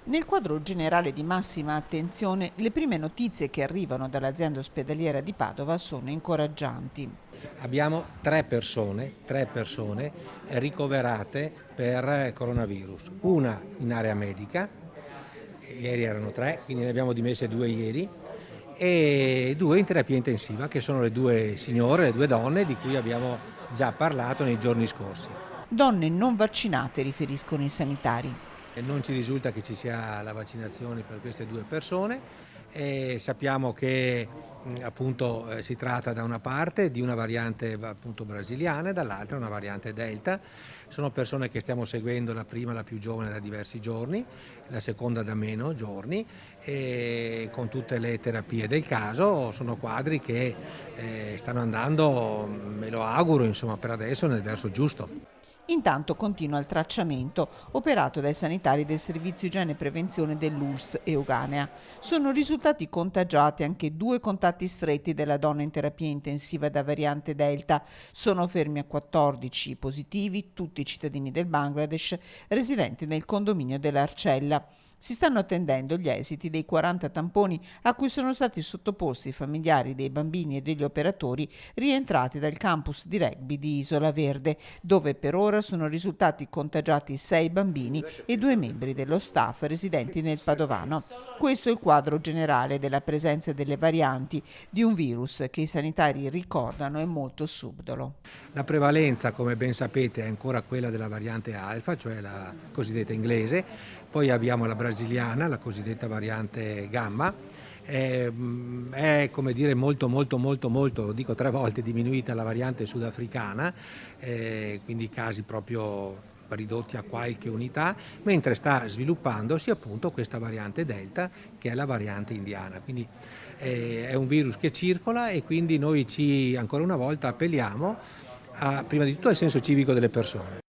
Nel quadro generale di massima attenzione, le prime notizie che arrivano dall'azienda ospedaliera di Padova sono incoraggianti. Abbiamo tre persone ricoverate per coronavirus, una in area medica, ieri erano tre, quindi ne abbiamo dimesse due ieri, e due in terapia intensiva, che sono le due signore, le due donne di cui abbiamo già parlato nei giorni scorsi. Donne non vaccinate, riferiscono i sanitari. E non ci risulta che ci sia la vaccinazione per queste due persone e sappiamo che appunto si tratta da una parte di una variante appunto brasiliana e dall'altra una variante Delta. Sono persone che stiamo seguendo, la prima, la più giovane, da diversi giorni, la seconda da meno giorni, e con tutte le terapie del caso. Sono quadri che stanno andando, me lo auguro, insomma, per adesso nel verso giusto. Intanto continua il tracciamento operato dai sanitari del Servizio Igiene e Prevenzione dell'ULSS Euganea. Sono risultati contagiati anche due contatti stretti della donna in terapia intensiva da variante Delta. Sono fermi a 14 positivi, tutti cittadini del Bangladesh, residenti nel condominio dell'Arcella. Si stanno attendendo gli esiti dei 40 tamponi a cui sono stati sottoposti i familiari dei bambini e degli operatori rientrati dal campus di rugby di Isola Verde, dove per ora sono risultati contagiati 6 bambini e 2 membri dello staff residenti nel Padovano. Questo è il quadro generale della presenza delle varianti di un virus che i sanitari ricordano è molto subdolo. La prevalenza, come ben sapete, è ancora quella della variante alfa, cioè la cosiddetta inglese, poi abbiamo la brasiliana, la cosiddetta variante gamma. È come dire molto, dico tre volte, diminuita la variante sudafricana, quindi casi proprio ridotti a qualche unità, mentre sta sviluppandosi appunto questa variante Delta, che è la variante indiana. Quindi è un virus che circola e quindi noi ancora una volta appelliamo prima di tutto al senso civico delle persone.